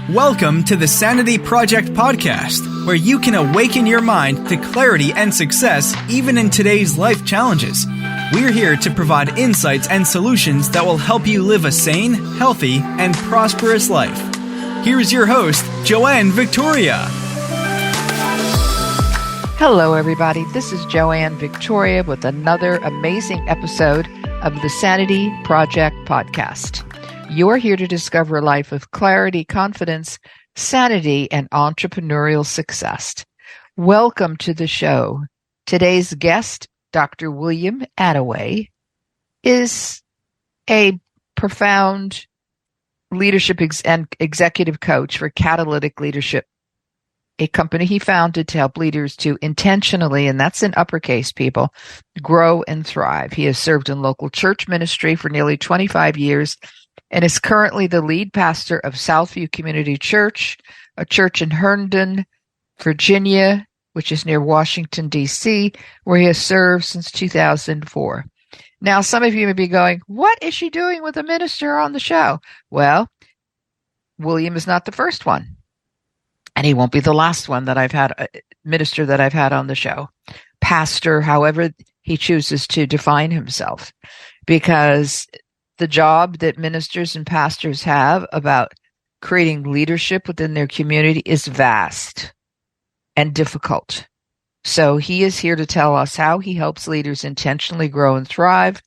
Welcome to the Sanity Project podcast, where you can awaken your mind to clarity and success even in today's life challenges. We're here to provide insights and solutions that will help you live a sane, healthy, and prosperous life. Here's your host, Joanne Victoria. Hello, everybody. This is Joanne Victoria with another amazing episode of the Sanity Project podcast. You are here to discover a life of clarity, confidence, sanity, and entrepreneurial success. Welcome to the show. Today's guest, Dr. William Attaway, is a profound leadership and executive coach for Catalytic Leadership, a company he founded to help leaders to intentionally, and that's in uppercase, people, grow and thrive. He has served in local church ministry for nearly 25 years and is currently the lead pastor of Southview Community Church, a church in Herndon, Virginia, which is near Washington, D.C., where he has served since 2004. Now, some of you may be going, what is she doing with a minister on the show? Well, William is not the first one, and he won't be the last one that I've had, a minister that I've had on the show. Pastor, however he chooses to define himself, because the job that ministers and pastors have about creating leadership within their community is vast and difficult. So he is here to tell us how he helps leaders intentionally grow and thrive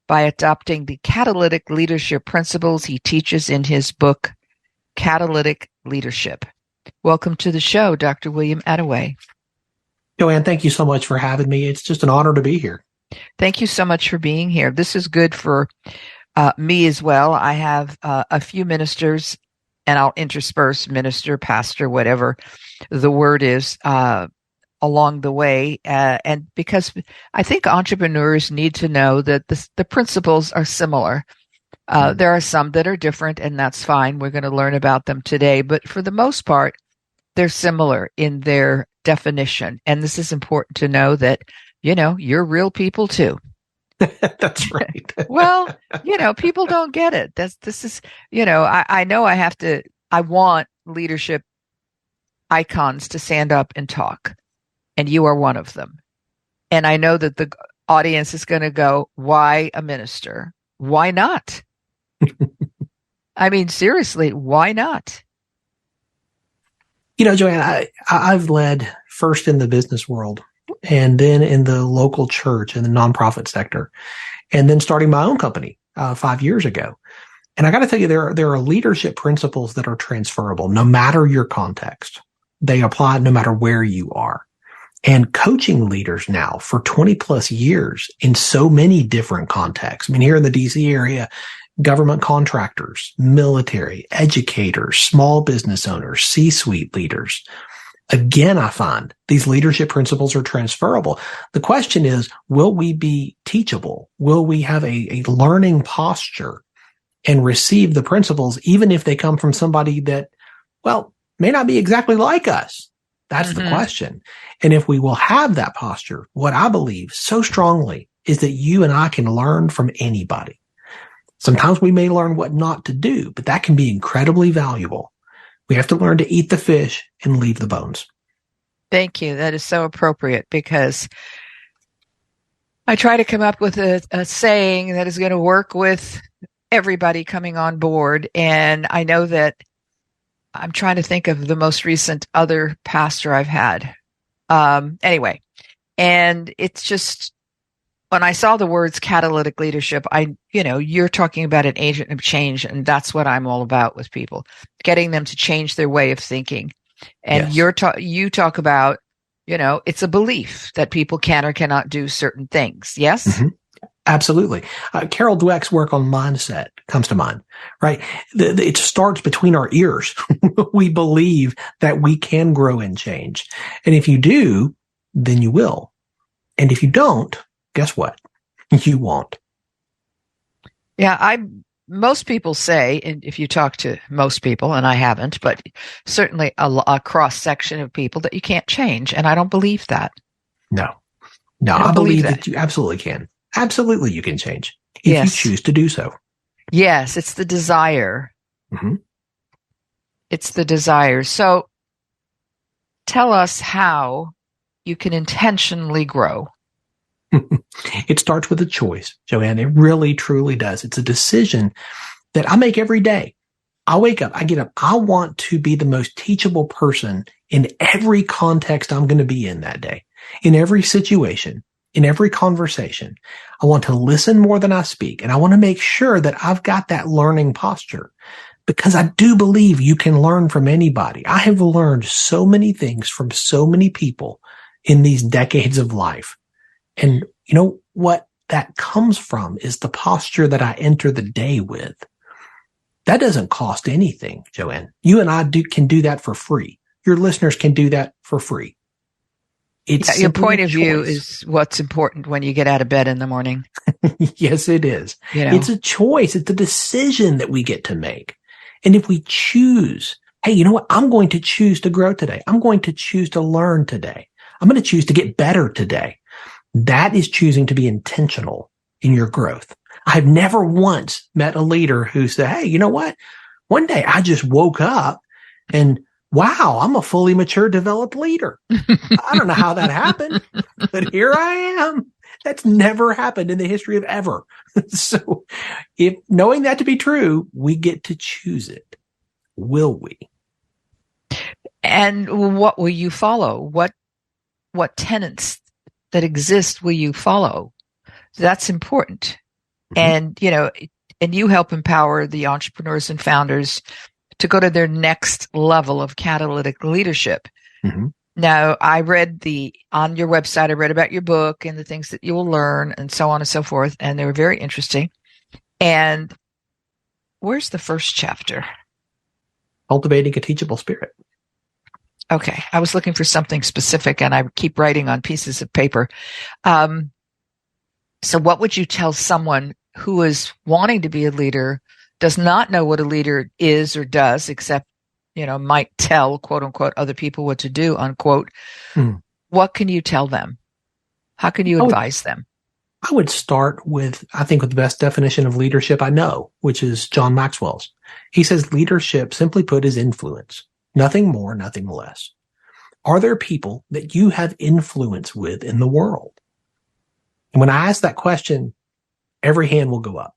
by adopting the catalytic leadership principles he teaches in his book, Catalytic Leadership. Welcome to the show, Dr. William Attaway. Joanne, thank you so much for having me. It's just an honor to be here. Thank you so much for being here. This is good for me as well. I have a few ministers, and I'll intersperse minister, pastor, whatever the word is, along the way. And because I think entrepreneurs need to know that the principles are similar. There are some that are different, and that's fine. We're going to learn about them today. But for the most part, they're similar in their definition. And this is important to know that, you're real people too. That's right. Well, people don't get it. I want leadership icons to stand up and talk, and you are one of them. And I know that the audience is going to go, why a minister? Why not? I mean, seriously, why not? Joanne, I've led first in the business world and then in the local church and the nonprofit sector, and then starting my own company 5 years ago. And I got to tell you, there are leadership principles that are transferable no matter your context. They apply no matter where you are. And coaching leaders now for 20 plus years in so many different contexts. I mean, here in the DC area, government contractors, military, educators, small business owners, C-suite leaders. Again, I find these leadership principles are transferable. The question is, will we be teachable? Will we have a learning posture and receive the principles, even if they come from somebody that, may not be exactly like us? That's the question. And if we will have that posture, what I believe so strongly is that you and I can learn from anybody. Sometimes we may learn what not to do, but that can be incredibly valuable. We have to learn to eat the fish and leave the bones. Thank you. That is so appropriate, because I try to come up with a saying that is going to work with everybody coming on board. And I know that I'm trying to think of the most recent other pastor I've had. Anyway, and it's just, when I saw the words catalytic leadership, you're talking about an agent of change, and that's what I'm all about with people, getting them to change their way of thinking. And yes. You talk about, it's a belief that people can or cannot do certain things. Yes? Mm-hmm. Absolutely. Carol Dweck's work on mindset comes to mind, right? It starts between our ears. We believe that we can grow and change. And if you do, then you will. And if you don't, guess what? You won't. Yeah, most people say, and if you talk to most people, and I haven't, but certainly a cross-section of people, that you can't change. And I don't believe that. No, I believe that you absolutely can. Absolutely, you can change if you choose to do so. Yes, it's the desire. Mm-hmm. It's the desire. So tell us how you can intentionally grow. It starts with a choice, Joanne. It really, truly does. It's a decision that I make every day. I wake up, I get up. I want to be the most teachable person in every context I'm going to be in that day, in every situation, in every conversation. I want to listen more than I speak. And I want to make sure that I've got that learning posture, because I do believe you can learn from anybody. I have learned so many things from so many people in these decades of life. And you know what that comes from is the posture that I enter the day with. That doesn't cost anything, Joanne. You and I can do that for free. Your listeners can do that for free. It's your point of view is what's important when you get out of bed in the morning. Yes, it is. You know? It's a choice. It's a decision that we get to make. And if we choose, hey, you know what? I'm going to choose to grow today. I'm going to choose to learn today. I'm going to choose to get better today. That is choosing to be intentional in your growth. I've never once met a leader who said, hey, you know what? One day I just woke up and wow, I'm a fully mature, developed leader. I don't know how that happened, but here I am. That's never happened in the history of ever. So if knowing that to be true, we get to choose it. Will we? And what will you follow? What tenets that exist will you follow? That's important. Mm-hmm. And you help empower the entrepreneurs and founders to go to their next level of catalytic leadership. Mm-hmm. Now, on your website, I read about your book and the things that you will learn and so on and so forth. And they were very interesting. And where's the first chapter? Cultivating a teachable spirit. Okay. I was looking for something specific and I keep writing on pieces of paper. So what would you tell someone who is wanting to be a leader, does not know what a leader is or does, except, might tell, quote unquote, other people what to do, unquote. What can you tell them? How can you advise them? I would start with, I think, with the best definition of leadership I know, which is John Maxwell's. He says leadership, simply put, is influence. Nothing more, nothing less. Are there people that you have influence with in the world? And when I ask that question, every hand will go up.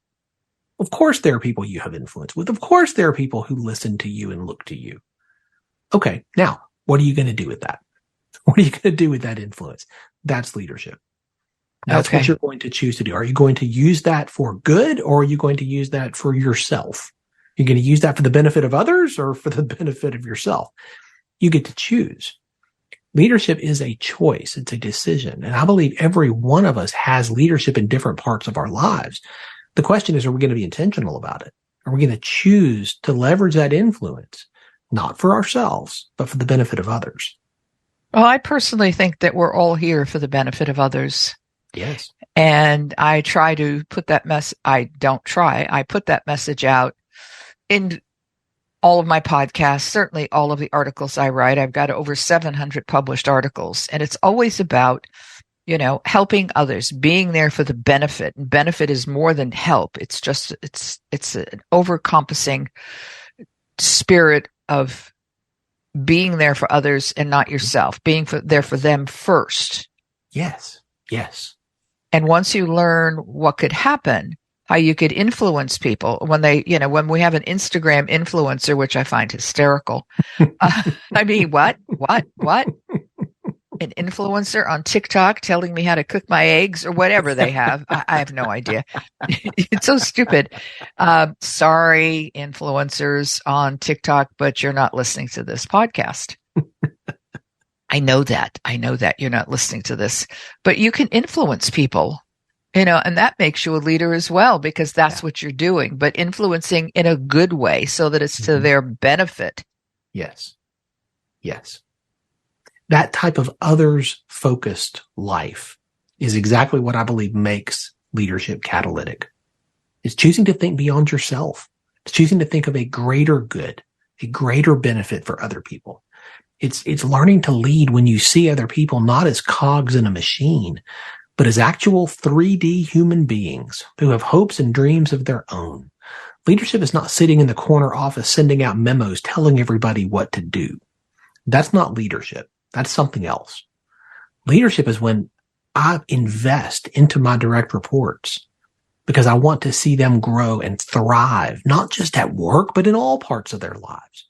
Of course, there are people you have influence with. Of course, there are people who listen to you and look to you. Okay, now, what are you going to do with that? What are you going to do with that influence? That's leadership. That's what you're going to choose to do. Are you going to use that for good, or are you going to use that for yourself? You're going to use that for the benefit of others or for the benefit of yourself? You get to choose. Leadership is a choice. It's a decision. And I believe every one of us has leadership in different parts of our lives. The question is, are we going to be intentional about it? Are we going to choose to leverage that influence, not for ourselves, but for the benefit of others? Well, I personally think that we're all here for the benefit of others. Yes. And I try to put that I put that message out in all of my podcasts, certainly all of the articles I write. I've got over 700 published articles, and it's always about, helping others, being there for the benefit. And benefit is more than help. It's just, it's an overencompassing spirit of being there for others and not yourself, being there for them first. Yes. Yes. And once you learn what could happen, how you could influence people when when we have an Instagram influencer, which I find hysterical. I mean, what? An influencer on TikTok telling me how to cook my eggs or whatever they have. I have no idea. It's so stupid. Sorry, influencers on TikTok, but you're not listening to this podcast. I know that you're not listening to this, but you can influence people, and that makes you a leader as well, because that's what you're doing, but influencing in a good way so that it's to their benefit. Yes. Yes. That type of others-focused life is exactly what I believe makes leadership catalytic. It's choosing to think beyond yourself. It's choosing to think of a greater good, a greater benefit for other people. It's learning to lead when you see other people not as cogs in a machine, but as actual 3D human beings who have hopes and dreams of their own. Leadership is not sitting in the corner office sending out memos telling everybody what to do. That's not leadership. That's something else. Leadership is when I invest into my direct reports because I want to see them grow and thrive, not just at work, but in all parts of their lives.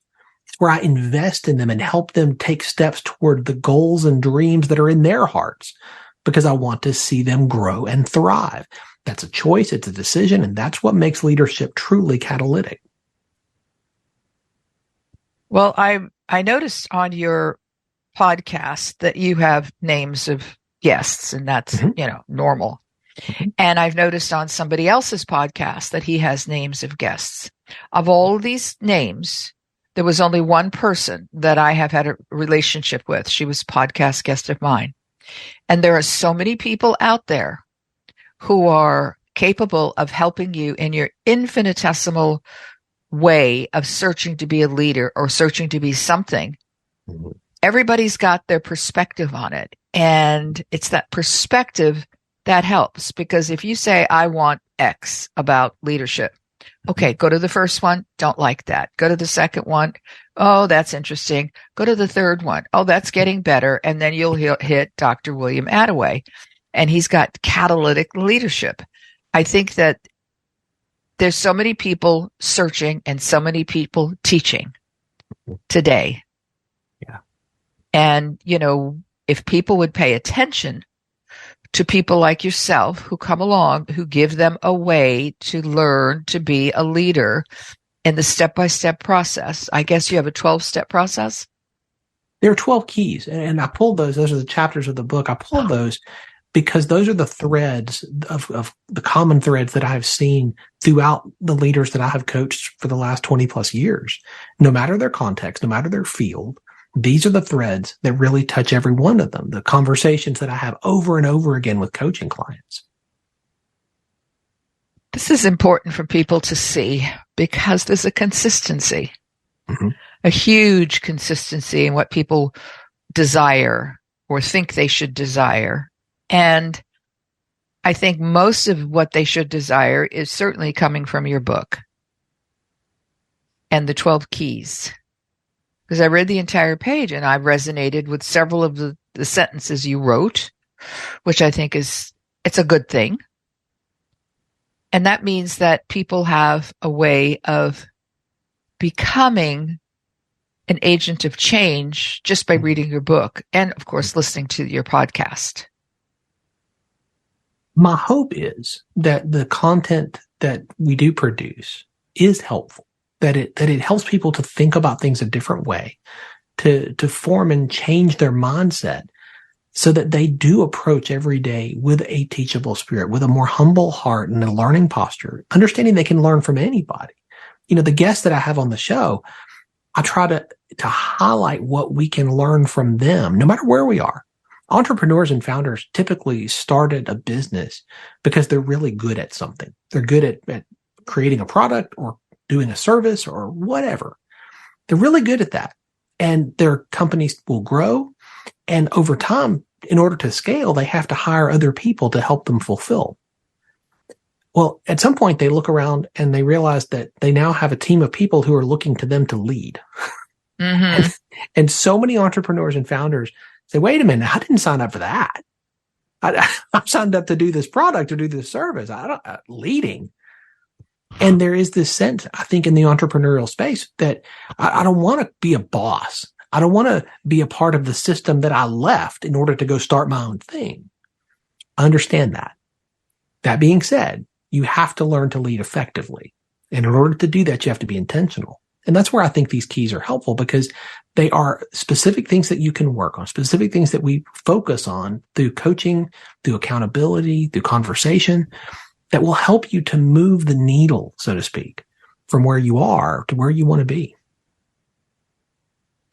It's where I invest in them and help them take steps toward the goals and dreams that are in their hearts because I want to see them grow and thrive. That's a choice. It's a decision. And that's what makes leadership truly catalytic. Well, I noticed on your podcast that you have names of guests, and that's, normal. Mm-hmm. And I've noticed on somebody else's podcast that he has names of guests. Of all of these names, there was only one person that I have had a relationship with. She was a podcast guest of mine. And there are so many people out there who are capable of helping you in your infinitesimal way of searching to be a leader or searching to be something. Mm-hmm. Everybody's got their perspective on it. And it's that perspective that helps, because if you say, I want X about leadership, okay, go to the first one. Don't like that. Go to the second one. Oh, that's interesting. Go to the third one. Oh, that's getting better. And then you'll hit Dr. William Attaway, and he's got catalytic leadership. I think that there's so many people searching and so many people teaching today. Yeah. And, if people would pay attention to people like yourself who come along, who give them a way to learn to be a leader in the step-by-step process. I guess you have a 12-step process? There are 12 keys, and I pulled those. Those are the chapters of the book. I pulled those because those are the threads of the common threads that I've seen throughout the leaders that I have coached for the last 20 plus years. No matter their context, no matter their field, these are the threads that really touch every one of them, the conversations that I have over and over again with coaching clients. This is important for people to see because there's a consistency, a huge consistency in what people desire or think they should desire. And I think most of what they should desire is certainly coming from your book and the 12 keys. Because I read the entire page and I resonated with several of the sentences you wrote, which I think it's a good thing. And that means that people have a way of becoming an agent of change just by reading your book and, of course, listening to your podcast. My hope is that the content that we do produce is helpful. That it helps people to think about things a different way, to form and change their mindset so that they do approach every day with a teachable spirit, with a more humble heart and a learning posture, understanding they can learn from anybody. The guests that I have on the show, I try to highlight what we can learn from them, no matter where we are. Entrepreneurs and founders typically started a business because they're really good at something. They're good at creating a product or doing a service or whatever. They're really good at that. And their companies will grow. And over time, in order to scale, they have to hire other people to help them fulfill. Well, at some point, they look around and they realize that they now have a team of people who are looking to them to lead. Mm-hmm. And so many entrepreneurs and founders say, wait a minute, I didn't sign up for that. I signed up to do this product or do this service. Leading. And there is this sense, I think, in the entrepreneurial space that I don't want to be a boss. I don't want to be a part of the system that I left in order to go start my own thing. I understand that. That being said, you have to learn to lead effectively. And in order to do that, you have to be intentional. And that's where I think these keys are helpful because they are specific things that you can work on, specific things that we focus on through coaching, through accountability, through conversation, that will help you to move the needle, so to speak, from where you are to where you want to be.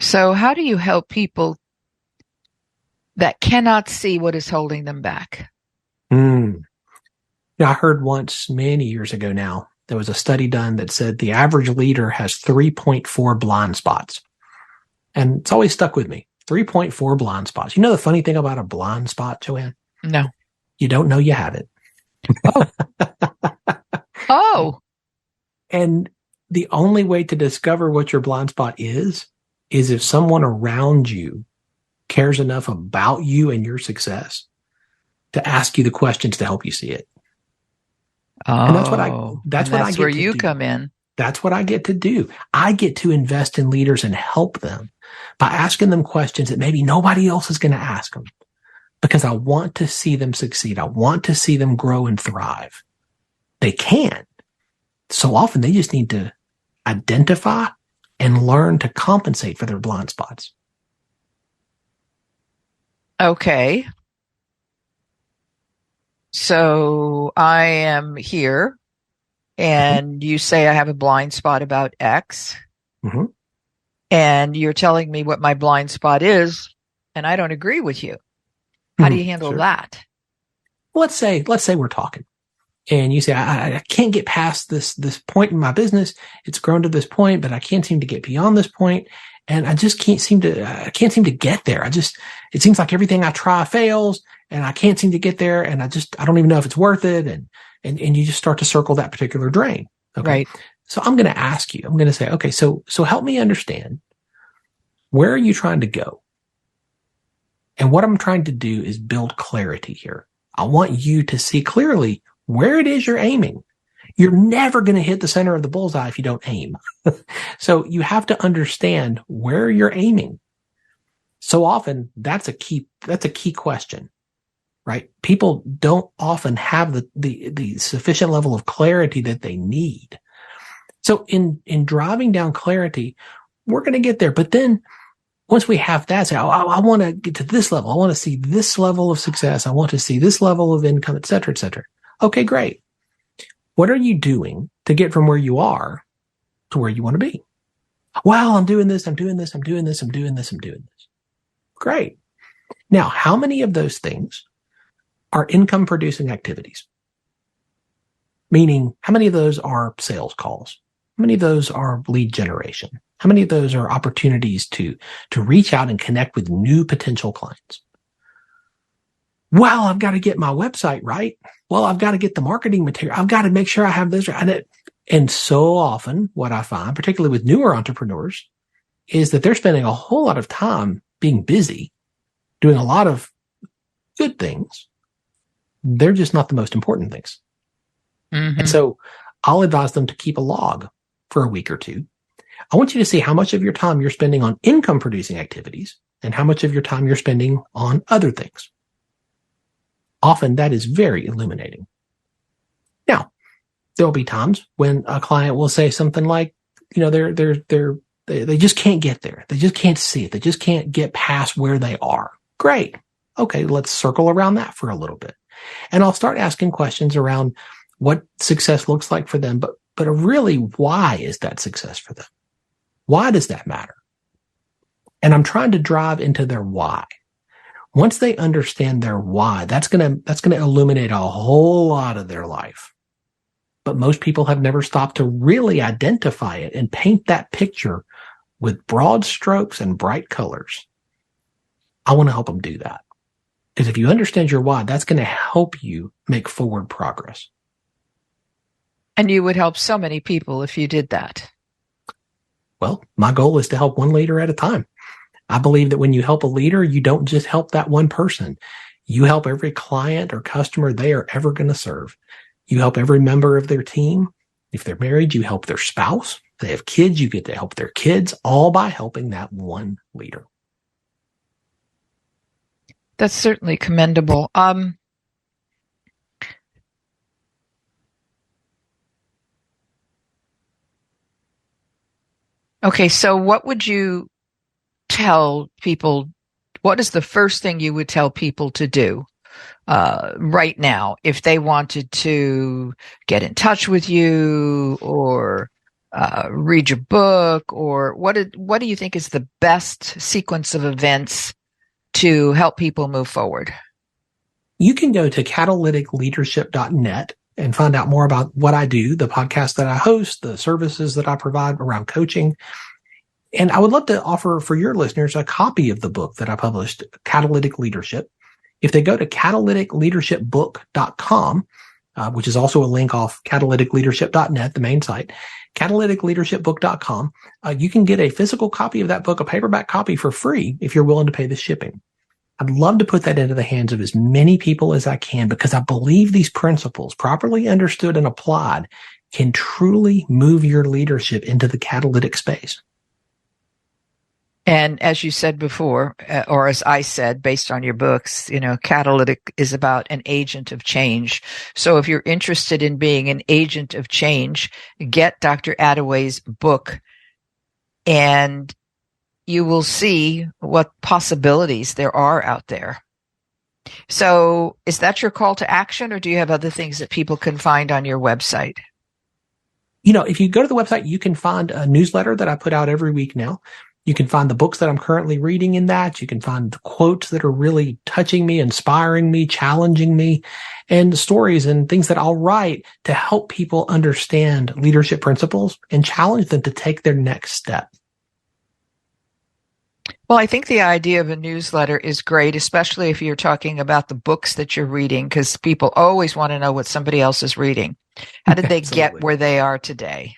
So how do you help people that cannot see what is holding them back? I heard once, many years ago now, there was a study done that said the average leader has 3.4 blind spots. And it's always stuck with me. 3.4 blind spots. You know the funny thing about a blind spot, Joanne? No. You don't know you have it. Oh. And the only way to discover what your blind spot is if someone around you cares enough about you and your success to ask you the questions to help you see it. And that's what I get where to you do. come in. That's what I get to do. I get to invest in leaders and help them by asking them questions that maybe nobody else is going to ask them, because I want to see them succeed. I want to see them grow and thrive. They can. So often they just need to identify and learn to compensate for their blind spots. Okay. So I am here and you say I have a blind spot about X, and you're telling me what my blind spot is, and I don't agree with you. How do you handle that? Let's say we're talking and you say, I can't get past this point in my business. It's grown to this point, but I can't seem to get beyond this point. And I just can't seem to get there. It seems like everything I try fails and I can't seem to get there. And I don't even know if it's worth it. And you just start to circle that particular drain. Okay. Right. So I'm going to ask you, I'm going to say, okay, so help me understand, where are you trying to go? And what I'm trying to do is build clarity here. I want you to see clearly where it is you're aiming. You're never going to hit the center of the bullseye if you don't aim. So you have to understand where you're aiming. So often that's a key question, right? People don't often have the sufficient level of clarity that they need. So in driving down clarity, we're going to get there. But then once we have that, say, I want to get to this level. I want to see this level of success. I want to see this level of income, et cetera, et cetera. Okay, great. What are you doing to get from where you are to where you want to be? Well, I'm doing this. Great. Now, how many of those things are income producing activities? Meaning, how many of those are sales calls? How many of those are lead generation? How many of those are opportunities to reach out and connect with new potential clients? Well, I've got to get my website right. Well, I've got to get the marketing material. I've got to make sure I have this right. And so often what I find, particularly with newer entrepreneurs, is that they're spending a whole lot of time being busy, doing a lot of good things. They're just not the most important things. Mm-hmm. And so I'll advise them to keep a log for a week or two. I want you to see how much of your time you're spending on income producing activities and how much of your time you're spending on other things. Often that is very illuminating. Now, there'll be times when a client will say something like, they just can't get there. They just can't see it. They just can't get past where they are. Great. Okay, let's circle around that for a little bit. And I'll start asking questions around what success looks like for them, but really, why is that success for them? Why does that matter? And I'm trying to drive into their why. Once they understand their why, that's going to illuminate a whole lot of their life. But most people have never stopped to really identify it and paint that picture with broad strokes and bright colors. I want to help them do that. Because if you understand your why, that's going to help you make forward progress. And you would help so many people if you did that. Well, my goal is to help one leader at a time. I believe that when you help a leader, you don't just help that one person. You help every client or customer they are ever going to serve. You help every member of their team. If they're married, you help their spouse. If they have kids, you get to help their kids, all by helping that one leader. That's certainly commendable. Okay, so what would you tell people? What is the first thing you would tell people to do right now if they wanted to get in touch with you or read your book? Or what do you think is the best sequence of events to help people move forward? You can go to catalyticleadership.net and find out more about what I do, the podcast that I host, the services that I provide around coaching. And I would love to offer for your listeners a copy of the book that I published, Catalytic Leadership. If they go to catalyticleadershipbook.com, which is also a link off catalyticleadership.net, the main site, catalyticleadershipbook.com. You can get a physical copy of that book, a paperback copy for free if you're willing to pay the shipping. I'd love to put that into the hands of as many people as I can because I believe these principles, properly understood and applied, can truly move your leadership into the catalytic space. And as you said before, or as I said, based on your books, catalytic is about an agent of change. So if you're interested in being an agent of change, get Dr. Attaway's book and you will see what possibilities there are out there. So is that your call to action, or do you have other things that people can find on your website? If you go to the website, you can find a newsletter that I put out every week now. You can find the books that I'm currently reading in that. You can find the quotes that are really touching me, inspiring me, challenging me, and stories and things that I'll write to help people understand leadership principles and challenge them to take their next step. Well, I think the idea of a newsletter is great, especially if you're talking about the books that you're reading, because people always want to know what somebody else is reading. How did they get where they are today?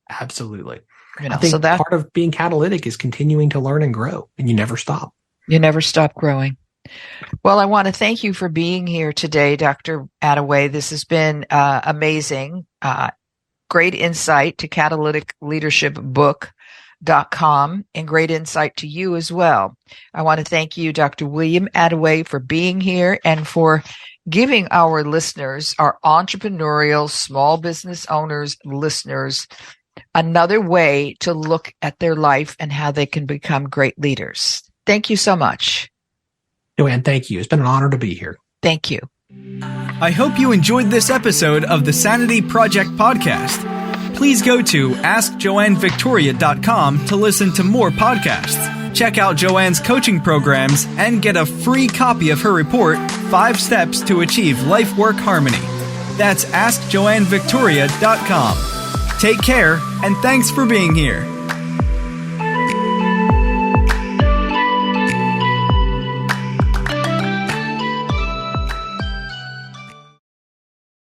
Absolutely. I think part of being catalytic is continuing to learn and grow, and you never stop. You never stop growing. Well, I want to thank you for being here today, Dr. Attaway. This has been amazing. Great insight to catalyticleadershipbook.com and great insight to you as well. I want to thank you, Dr. William Attaway, for being here and for giving our listeners, our entrepreneurial small business owners, listeners, another way to look at their life and how they can become great leaders. Thank you so much. Joanne, thank you. It's been an honor to be here. Thank you. I hope you enjoyed this episode of the Sanity Project podcast. Please go to AskJoanneVictoria.com to listen to more podcasts. Check out Joanne's coaching programs and get a free copy of her report, 5 Steps to Achieve Life-Work Harmony. That's AskJoanneVictoria.com. Take care, and thanks for being here.